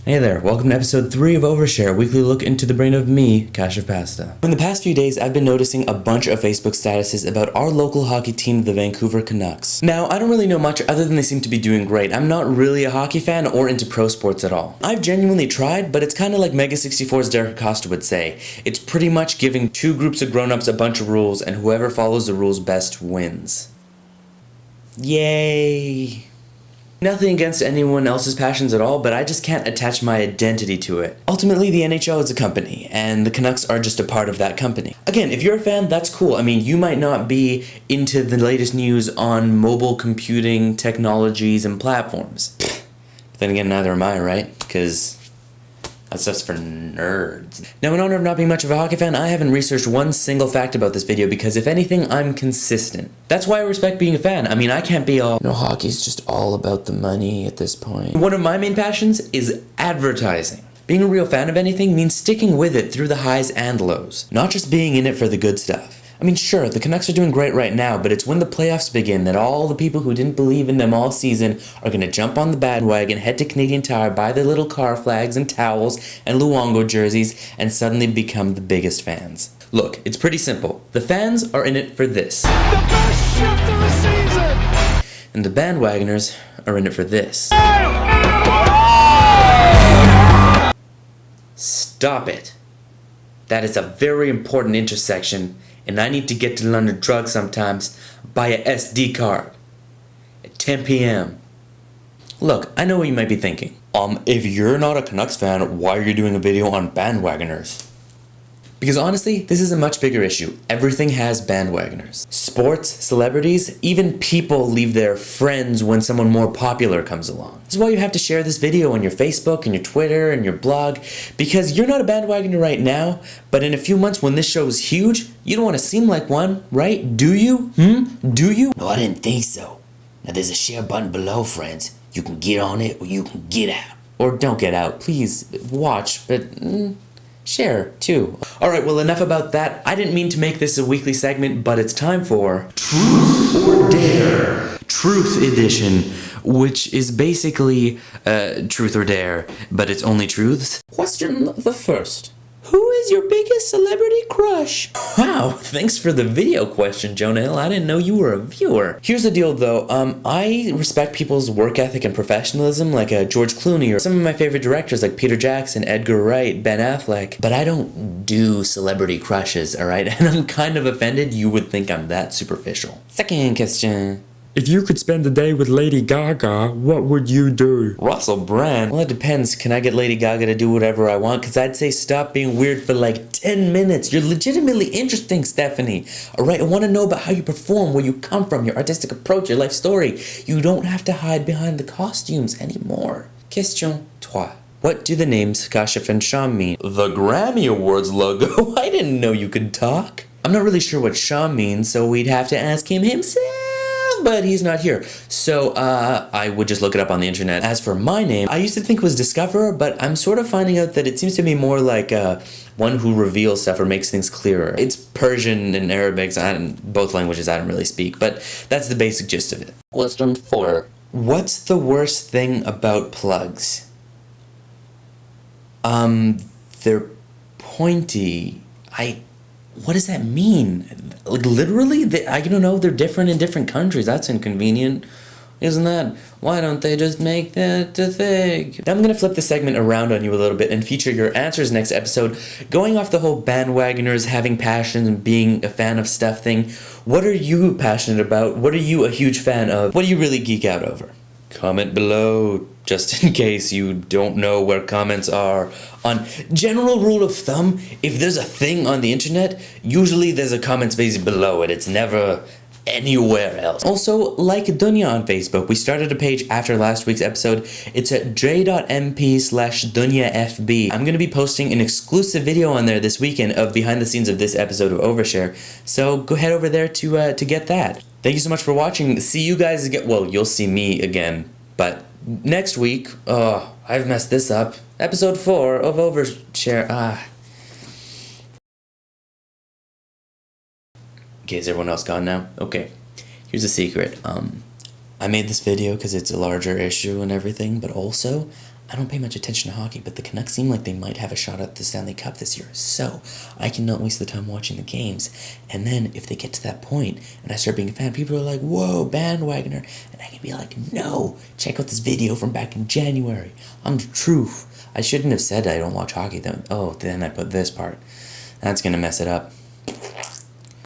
Hey there, welcome to episode 3 of Overshare, a weekly look into the brain of me, Cash of Pasta. In the past few days, I've been noticing a bunch of Facebook statuses about our local hockey team, the Vancouver Canucks. Now, I don't really know much other than they seem to be doing great. I'm not really a hockey fan or into pro sports at all. I've genuinely tried, but it's kind of like Mega64's Derek Acosta would say. It's pretty much giving two groups of grown-ups a bunch of rules, and whoever follows the rules best wins. Yay! Nothing against anyone else's passions at all, but I just can't attach my identity to it. Ultimately, the NHL is a company, and the Canucks are just a part of that company. Again, if you're a fan, that's cool. I mean, you might not be into the latest news on mobile computing technologies and platforms. But then again, neither am I, right? Because that stuff's for nerds. Now, in honor of not being much of a hockey fan, I haven't researched one single fact about this video because, if anything, I'm consistent. That's why I respect being a fan. I mean, I can't be all, no, hockey's just all about the money at this point. One of my main passions is advertising. Being a real fan of anything means sticking with it through the highs and lows, not just being in it for the good stuff. I mean, sure, the Canucks are doing great right now, but it's when the playoffs begin that all the people who didn't believe in them all season are going to jump on the bandwagon, head to Canadian Tire, buy their little car flags and towels and Luongo jerseys, and suddenly become the biggest fans. Look, it's pretty simple. The fans are in it for this. The best shift of the season! And the Bandwagoners are in it for this. Stop it. That is a very important intersection. And I need to get to London Drug sometimes, buy a SD card at 10 p.m. Look, I know what you might be thinking. If you're not a Canucks fan, why are you doing a video on Bandwagoners? Because honestly, this is a much bigger issue. Everything has bandwagoners. Sports, celebrities, even people leave their friends when someone more popular comes along. This is why you have to share this video on your Facebook and your Twitter and your blog, because you're not a bandwagoner right now, but in a few months when this show is huge, you don't want to seem like one, right? Do you? Do you? No, I didn't think so. Now there's a share button below, friends. You can get on it or you can get out. Or don't get out. Please watch, but share, too. Alright, well, enough about that. I didn't mean to make this a weekly segment, but it's time for Truth or Dare. Truth Edition, which is basically Truth or Dare, but it's only truths. Question the first. Who is your biggest celebrity crush? Wow, thanks for the video question, Jonah Hill. I didn't know you were a viewer. Here's the deal, though. I respect people's work ethic and professionalism, like George Clooney, or some of my favorite directors, like Peter Jackson, Edgar Wright, Ben Affleck. But I don't do celebrity crushes, alright? And I'm kind of offended you would think I'm that superficial. Second question. If you could spend a day with Lady Gaga, what would you do? Russell Brand? Well, it depends. Can I get Lady Gaga to do whatever I want? Because I'd say stop being weird for like 10 minutes. You're legitimately interesting, Stephanie. Alright, I want to know about how you perform, where you come from, your artistic approach, your life story. You don't have to hide behind the costumes anymore. Question 3. What do the names Kashif and Sham mean? The Grammy Awards logo? I didn't know you could talk. I'm not really sure what Sham means, so we'd have to ask him himself. But he's not here, so I would just look it up on the internet. As for my name, I used to think it was Discoverer, but I'm sort of finding out that it seems to be more like one who reveals stuff or makes things clearer. It's Persian and Arabic, both languages I don't really speak, but that's the basic gist of it. Question 4. What's the worst thing about plugs? They're pointy. What does that mean? Like, literally? I don't know, they're different in different countries. That's inconvenient. Isn't that? Why don't they just make that a thing? Now I'm gonna flip the segment around on you a little bit and feature your answers next episode. Going off the whole bandwagoners, having passions, and being a fan of stuff thing, what are you passionate about? What are you a huge fan of? What do you really geek out over? Comment below, just in case you don't know where comments are. On general rule of thumb, if there's a thing on the internet, usually there's a comment space below it. It's never anywhere else. Also, like Dunya on Facebook. We started a page after last week's episode. It's at j.mp/DunyaFB. I'm going to be posting an exclusive video on there this weekend of behind the scenes of this episode of Overshare. So go head over there to get that. Thank you so much for watching. See you guys again. Well, you'll see me again, but next week, I've messed this up. Episode 4 of Overshare. Okay, is everyone else gone now? Okay, here's a secret. I made this video because it's a larger issue and everything, but also, I don't pay much attention to hockey, but the Canucks seem like they might have a shot at the Stanley Cup this year, so I cannot waste the time watching the games. And then if they get to that point and I start being a fan, people are like, whoa, bandwagoner. And I can be like, no, check out this video from back in January. I'm the truth. I shouldn't have said I don't watch hockey, though. Oh, then I put this part. That's gonna mess it up.